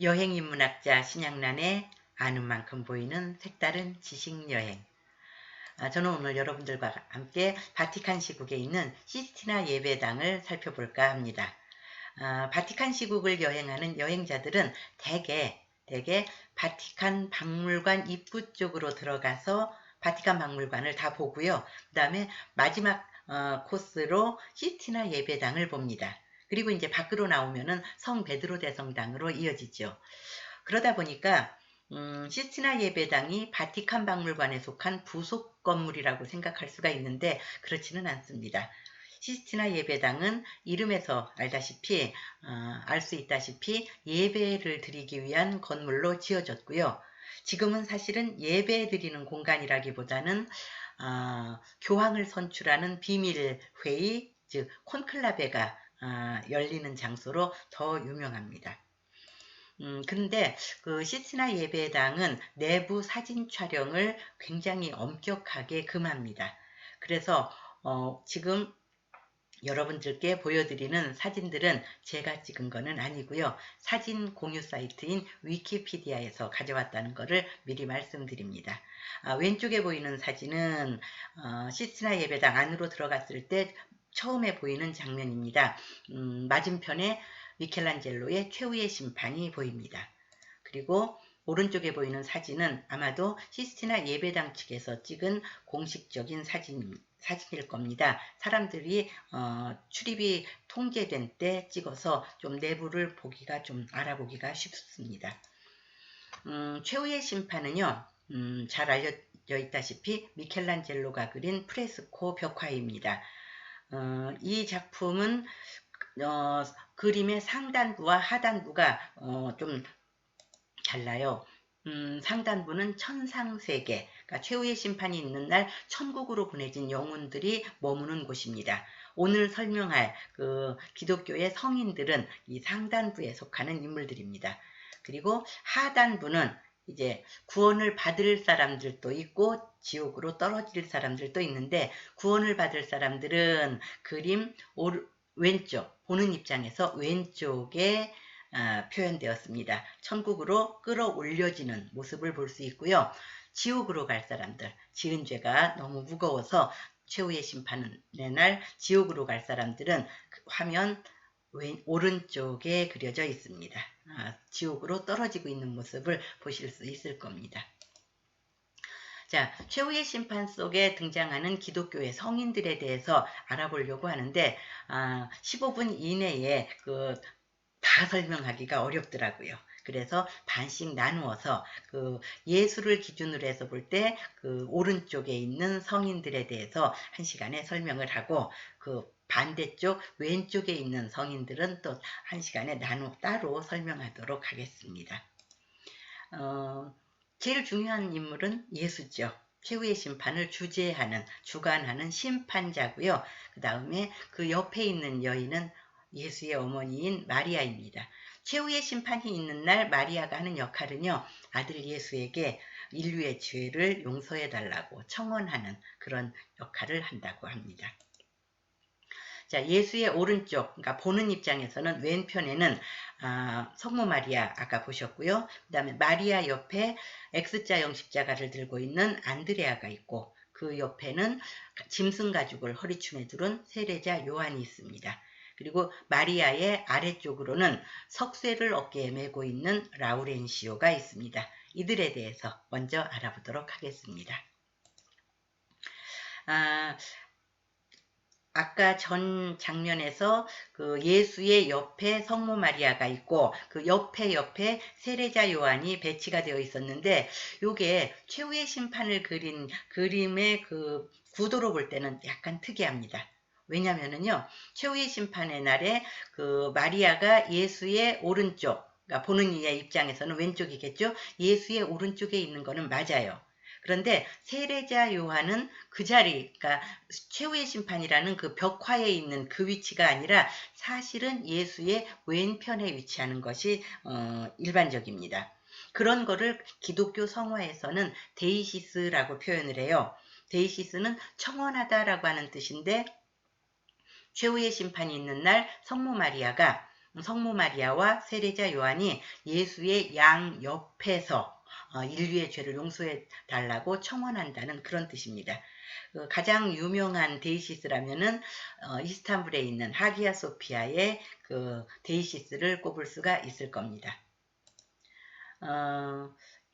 여행인문학자 신양란의 아는 만큼 보이는 색다른 지식여행. 저는 오늘 여러분들과 함께 바티칸 시국에 있는 시스티나 예배당을 살펴볼까 합니다. 바티칸 시국을 여행하는 여행자들은 대개 바티칸 박물관 입구 쪽으로 들어가서 바티칸 박물관을 다 보고요. 그 다음에 마지막 코스로 시스티나 예배당을 봅니다. 그리고 이제 밖으로 나오면은 성 베드로 대성당으로 이어지죠. 그러다 보니까 시스티나 예배당이 바티칸 박물관에 속한 부속 건물이라고 생각할 수가 있는데 그렇지는 않습니다. 시스티나 예배당은 이름에서 알다시피 알 수 있다시피 예배를 드리기 위한 건물로 지어졌고요. 지금은 사실은 예배 드리는 공간이라기보다는 교황을 선출하는 비밀 회의, 즉 콘클라베가 열리는 장소로 더 유명합니다. 근데 그 시스티나 예배당은 내부 사진 촬영을 굉장히 엄격하게 금합니다. 그래서 지금 여러분들께 보여드리는 사진들은 제가 찍은 거는 아니고요. 사진 공유 사이트인 위키피디아에서 가져왔다는 것을 미리 말씀드립니다. 왼쪽에 보이는 사진은 시스티나 예배당 안으로 들어갔을 때 처음에 보이는 장면입니다. 맞은편에 미켈란젤로의 최후의 심판이 보입니다. 그리고 오른쪽에 보이는 사진은 아마도 시스티나 예배당 측에서 찍은 공식적인 사진일 겁니다. 사람들이 출입이 통제된 때 찍어서 좀 내부를 보기가 좀 알아보기가 쉽습니다. 최후의 심판은요, 잘 알려져 있다시피 미켈란젤로가 그린 프레스코 벽화입니다. 이 작품은 그림의 상단부와 하단부가 좀 달라요. 상단부는 천상세계, 그러니까 최후의 심판이 있는 날 천국으로 보내진 영혼들이 머무는 곳입니다. 오늘 설명할 그 기독교의 성인들은 이 상단부에 속하는 인물들입니다. 그리고 하단부는 이제 구원을 받을 사람들도 있고 지옥으로 떨어질 사람들도 있는데 구원을 받을 사람들은 그림 왼쪽, 보는 입장에서 왼쪽에 표현되었습니다. 천국으로 끌어올려지는 모습을 볼 수 있고요. 지옥으로 갈 사람들, 지은 죄가 너무 무거워서 최후의 심판의 날 지옥으로 갈 사람들은 화면 오른쪽에 그려져 있습니다. 지옥으로 떨어지고 있는 모습을 보실 수 있을 겁니다. 자, 최후의 심판 속에 등장하는 기독교의 성인들에 대해서 알아보려고 하는데 15분 이내에 다 설명하기가 어렵더라고요. 그래서 반씩 나누어서 예수를 기준으로 해서 볼 때 오른쪽에 있는 성인들에 대해서 1시간에 설명을 하고 반대쪽 왼쪽에 있는 성인들은 또 1시간에 따로 설명하도록 하겠습니다. 제일 중요한 인물은 예수죠. 최후의 심판을 주관하는 심판자고요. 그 다음에 그 옆에 있는 여인은 예수의 어머니인 마리아입니다. 최후의 심판이 있는 날 마리아가 하는 역할은요. 아들 예수에게 인류의 죄를 용서해달라고 청원하는 그런 역할을 한다고 합니다. 자, 예수의 오른쪽, 그러니까 보는 입장에서는 왼편에는 성모 마리아 아까 보셨고요. 그 다음에 마리아 옆에 X자형 십자가를 들고 있는 안드레아가 있고 그 옆에는 짐승 가죽을 허리춤에 두른 세례자 요한이 있습니다. 그리고 마리아의 아래쪽으로는 석쇠를 어깨에 메고 있는 라우렌시오가 있습니다. 이들에 대해서 먼저 알아보도록 하겠습니다. 아까 전 장면에서 예수의 옆에 성모 마리아가 있고 그 옆에 세례자 요한이 배치가 되어 있었는데 요게 최후의 심판을 그린 그림의 구도로 볼 때는 약간 특이합니다. 왜냐면은요, 최후의 심판의 날에 마리아가 예수의 오른쪽, 그러니까 보는 이의 입장에서는 왼쪽이겠죠? 예수의 오른쪽에 있는 거는 맞아요. 그런데 세례자 요한은 그 자리, 그러니까 최후의 심판이라는 그 벽화에 있는 그 위치가 아니라 사실은 예수의 왼편에 위치하는 것이 일반적입니다. 그런 거를 기독교 성화에서는 데이시스라고 표현을 해요. 데이시스는 청원하다라고 하는 뜻인데 최후의 심판이 있는 날 성모 마리아가 성모 마리아와 세례자 요한이 예수의 양 옆에서 인류의 죄를 용서해 달라고 청원한다는 그런 뜻입니다. 가장 유명한 데이시스라면은 이스탄불에 있는 하기야 소피아의 그 데이시스를 꼽을 수가 있을 겁니다.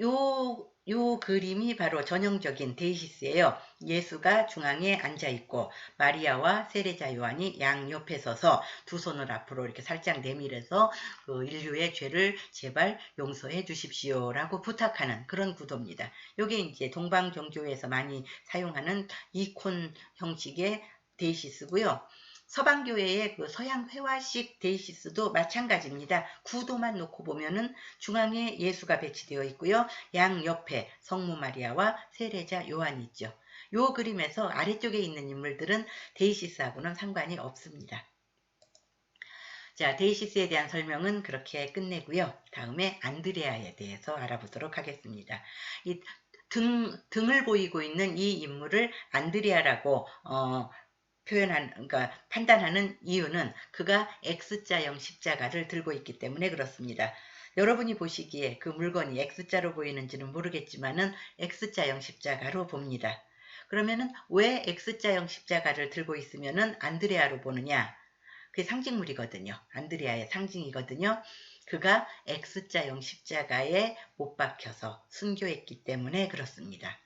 요 그림이 바로 전형적인 데이시스예요. 예수가 중앙에 앉아있고 마리아와 세례자 요한이 양옆에 서서 두 손을 앞으로 이렇게 살짝 내밀어서 그 인류의 죄를 제발 용서해 주십시오 라고 부탁하는 그런 구도입니다. 요게 이제 동방종교에서 많이 사용하는 이콘 형식의 데이시스고요. 서방교회의 그 서양 회화식 데이시스도 마찬가지입니다. 구도만 놓고 보면은 중앙에 예수가 배치되어 있고요. 양 옆에 성모 마리아와 세례자 요한이 있죠. 요 그림에서 아래쪽에 있는 인물들은 데이시스하고는 상관이 없습니다. 자, 데이시스에 대한 설명은 그렇게 끝내고요. 다음에 안드레아에 대해서 알아보도록 하겠습니다. 이 등을 보이고 있는 이 인물을 안드레아라고 그러니까 판단하는 이유는 그가 X자형 십자가를 들고 있기 때문에 그렇습니다. 여러분이 보시기에 그 물건이 X자로 보이는지는 모르겠지만은 X자형 십자가로 봅니다. 그러면은 왜 X자형 십자가를 들고 있으면은 안드레아로 보느냐? 그게 상징물이거든요. 안드레아의 상징이거든요. 그가 X자형 십자가에 못 박혀서 순교했기 때문에 그렇습니다.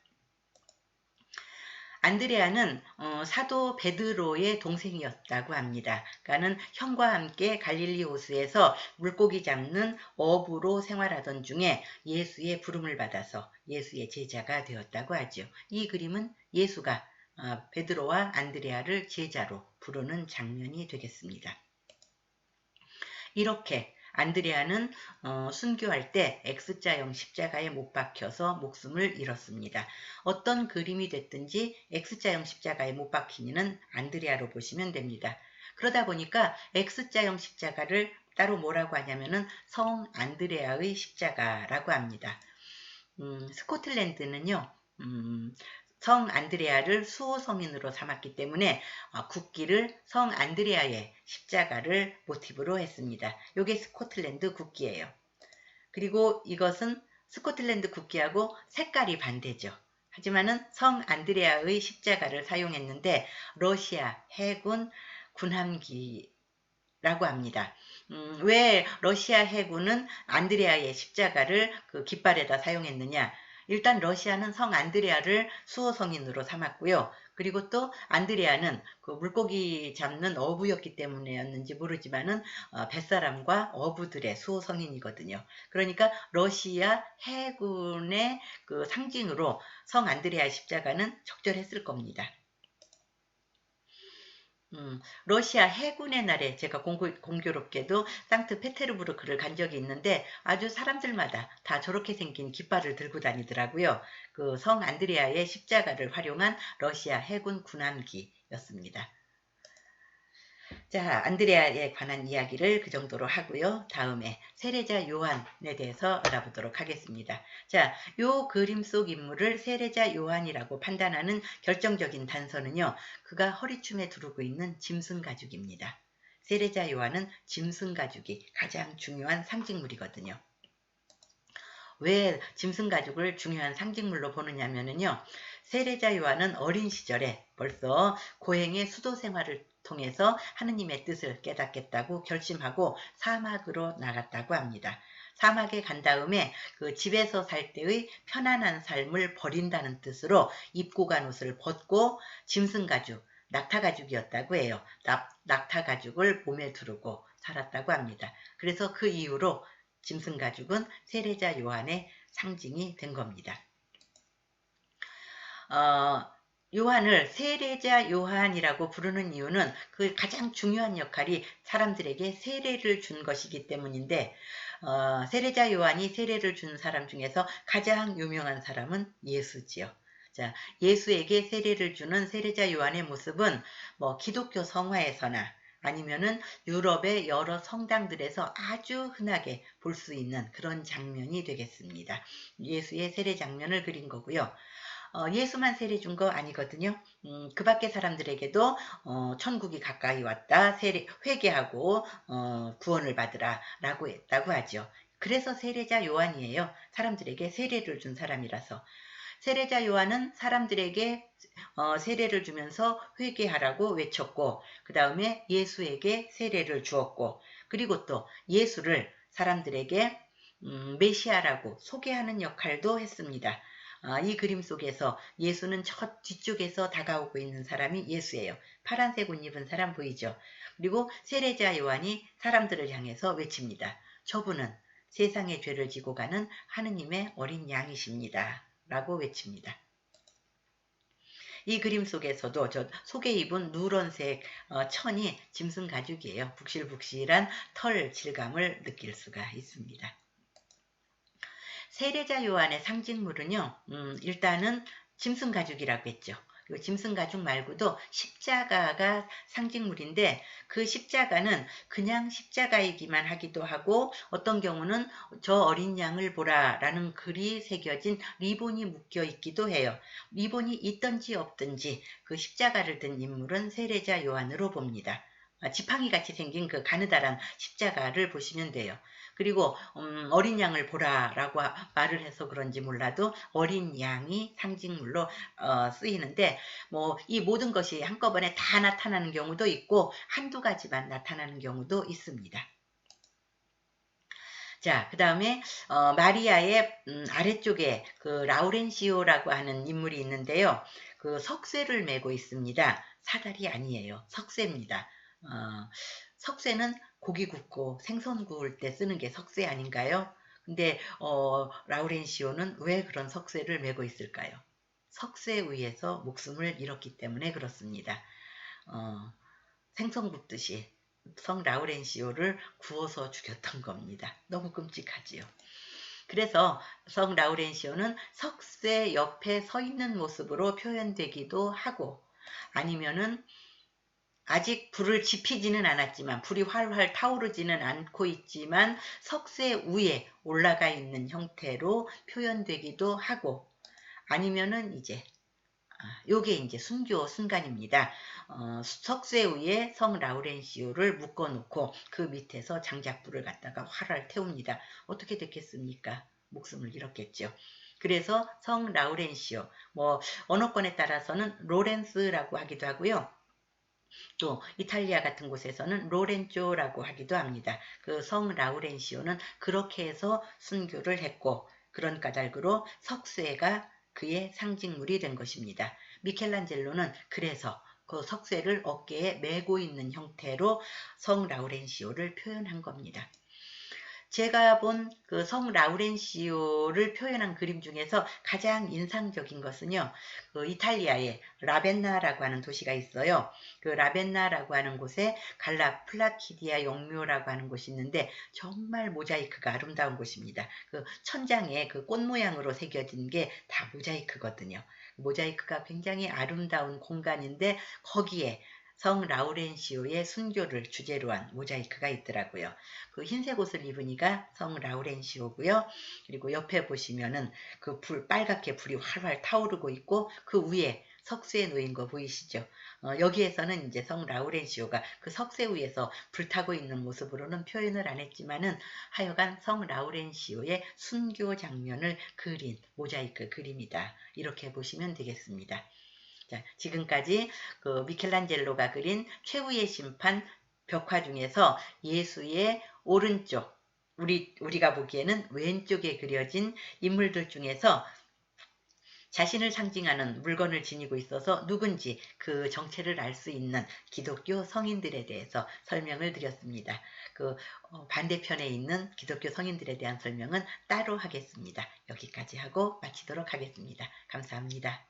안드레아는 사도 베드로의 동생이었다고 합니다. 그러니까는 형과 함께 갈릴리 호수에서 물고기 잡는 어부로 생활하던 중에 예수의 부름을 받아서 예수의 제자가 되었다고 하죠. 이 그림은 예수가 베드로와 안드레아를 제자로 부르는 장면이 되겠습니다. 이렇게 안드레아는 순교할 때 X자형 십자가에 못 박혀서 목숨을 잃었습니다. 어떤 그림이 됐든지 X자형 십자가에 못 박히는 안드레아로 보시면 됩니다. 그러다 보니까 X자형 십자가를 따로 뭐라고 하냐면은 성 안드레아의 십자가라고 합니다. 스코틀랜드는요. 성 안드레아를 수호 성인으로 삼았기 때문에 국기를 성 안드레아의 십자가를 모티브로 했습니다. 이게 스코틀랜드 국기예요. 그리고 이것은 스코틀랜드 국기하고 색깔이 반대죠. 하지만은 성 안드레아의 십자가를 사용했는데 러시아 해군 군함기라고 합니다. 왜 러시아 해군은 안드레아의 십자가를 그 깃발에다 사용했느냐? 일단 러시아는 성 안드레아를 수호 성인으로 삼았고요. 그리고 또 안드레아는 그 물고기 잡는 어부였기 때문에였는지 모르지만은 뱃사람과 어부들의 수호 성인이거든요. 그러니까 러시아 해군의 그 상징으로 성 안드레아 십자가는 적절했을 겁니다. 러시아 해군의 날에 제가 공교롭게도 상트페테르부르크를 간 적이 있는데 아주 사람들마다 다 저렇게 생긴 깃발을 들고 다니더라고요. 그 성 안드레아의 십자가를 활용한 러시아 해군 군함기였습니다. 자, 안드레아에 관한 이야기를 그 정도로 하고요. 다음에 세례자 요한에 대해서 알아보도록 하겠습니다. 자, 요 그림 속 인물을 세례자 요한이라고 판단하는 결정적인 단서는요. 그가 허리춤에 두르고 있는 짐승 가죽입니다. 세례자 요한은 짐승 가죽이 가장 중요한 상징물이거든요. 왜 짐승 가죽을 중요한 상징물로 보느냐면요. 세례자 요한은 어린 시절에 벌써 고행의 수도 생활을 통해서 하느님의 뜻을 깨닫겠다고 결심하고 사막으로 나갔다고 합니다. 사막에 간 다음에 그 집에서 살 때의 편안한 삶을 버린다는 뜻으로 입고 간 옷을 벗고 짐승 가죽, 낙타 가죽이었다고 해요. 낙타 가죽을 몸에 두르고 살았다고 합니다. 그래서 그 이후로 짐승 가죽은 세례자 요한의 상징이 된 겁니다. 요한을 세례자 요한이라고 부르는 이유는 그 가장 중요한 역할이 사람들에게 세례를 준 것이기 때문인데 세례자 요한이 세례를 준 사람 중에서 가장 유명한 사람은 예수지요. 자, 예수에게 세례를 주는 세례자 요한의 모습은 뭐 기독교 성화에서나 아니면은 유럽의 여러 성당들에서 아주 흔하게 볼 수 있는 그런 장면이 되겠습니다. 예수의 세례 장면을 그린 거고요. 예수만 세례 준 거 아니거든요. 그 밖에 사람들에게도 천국이 가까이 왔다, 회개하고 구원을 받으라 라고 했다고 하죠. 그래서 세례자 요한이에요. 사람들에게 세례를 준 사람이라서. 세례자 요한은 사람들에게 세례를 주면서 회개하라고 외쳤고, 그 다음에 예수에게 세례를 주었고, 그리고 또 예수를 사람들에게 메시아라고 소개하는 역할도 했습니다. 이 그림 속에서 예수는 저 뒤쪽에서 다가오고 있는 사람이 예수예요. 파란색 옷 입은 사람 보이죠? 그리고 세례자 요한이 사람들을 향해서 외칩니다. 저분은 세상의 죄를 지고 가는 하느님의 어린 양이십니다. 라고 외칩니다. 이 그림 속에서도 저 속에 입은 누런색 천이 짐승 가죽이에요. 북실북실한 털 질감을 느낄 수가 있습니다. 세례자 요한의 상징물은요, 일단은 짐승 가죽이라고 했죠. 그 짐승 가죽 말고도 십자가가 상징물인데 그 십자가는 그냥 십자가이기만 하기도 하고 어떤 경우는 저 어린 양을 보라 라는 글이 새겨진 리본이 묶여 있기도 해요. 리본이 있든지 없든지 그 십자가를 든 인물은 세례자 요한으로 봅니다. 지팡이 같이 생긴 그 가느다란 십자가를 보시면 돼요. 그리고 어린 양을 보라라고 말을 해서 그런지 몰라도 어린 양이 상징물로 쓰이는데 뭐 이 모든 것이 한꺼번에 다 나타나는 경우도 있고 한두 가지만 나타나는 경우도 있습니다. 자, 그 다음에 마리아의 아래쪽에 그 라우렌시오라고 하는 인물이 있는데요. 그 석쇠를 메고 있습니다. 사다리 아니에요. 석쇠입니다. 석쇠는 고기 굽고 생선 구울 때 쓰는 게 석쇠 아닌가요? 근데 라우렌시오는 왜 그런 석쇠를 메고 있을까요? 석쇠에 의해서 목숨을 잃었기 때문에 그렇습니다. 생선 굽듯이 성 라우렌시오를 구워서 죽였던 겁니다. 너무 끔찍하지요. 그래서 성 라우렌시오는 석쇠 옆에 서 있는 모습으로 표현되기도 하고 아니면은 아직 불을 지피지는 않았지만 불이 활활 타오르지는 않고 있지만 석쇠 위에 올라가 있는 형태로 표현되기도 하고 아니면은 이제 요게 이제 순교 순간입니다. 석쇠 위에 성 라우렌시오를 묶어놓고 그 밑에서 장작불을 갖다가 활활 태웁니다. 어떻게 됐겠습니까? 목숨을 잃었겠죠. 그래서 성 라우렌시오, 뭐 언어권에 따라서는 로렌스라고 하기도 하고요. 또 이탈리아 같은 곳에서는 로렌조라고 하기도 합니다. 그 성 라우렌시오는 그렇게 해서 순교를 했고 그런 까닭으로 석쇠가 그의 상징물이 된 것입니다. 미켈란젤로는 그래서 그 석쇠를 어깨에 메고 있는 형태로 성 라우렌시오를 표현한 겁니다. 제가 본 그 성 라우렌시오를 표현한 그림 중에서 가장 인상적인 것은요. 그 이탈리아의 라벤나라고 하는 도시가 있어요. 그 라벤나라고 하는 곳에 갈라 플라키디아 영묘라고 하는 곳이 있는데 정말 모자이크가 아름다운 곳입니다. 그 천장에 그 꽃 모양으로 새겨진 게 다 모자이크거든요. 모자이크가 굉장히 아름다운 공간인데 거기에 성 라우렌시오의 순교를 주제로 한 모자이크가 있더라고요. 그 흰색 옷을 입으니까 성 라우렌시오고요. 그리고 옆에 보시면은 그 빨갛게 불이 활활 타오르고 있고 그 위에 석쇠에 놓인 거 보이시죠? 여기에서는 이제 성 라우렌시오가 그 석쇠 위에서 불타고 있는 모습으로는 표현을 안 했지만은 하여간 성 라우렌시오의 순교 장면을 그린 모자이크 그림이다. 이렇게 보시면 되겠습니다. 자, 지금까지 그 미켈란젤로가 그린 최후의 심판 벽화 중에서 예수의 오른쪽, 우리가 보기에는 왼쪽에 그려진 인물들 중에서 자신을 상징하는 물건을 지니고 있어서 누군지 그 정체를 알 수 있는 기독교 성인들에 대해서 설명을 드렸습니다. 그 반대편에 있는 기독교 성인들에 대한 설명은 따로 하겠습니다. 여기까지 하고 마치도록 하겠습니다. 감사합니다.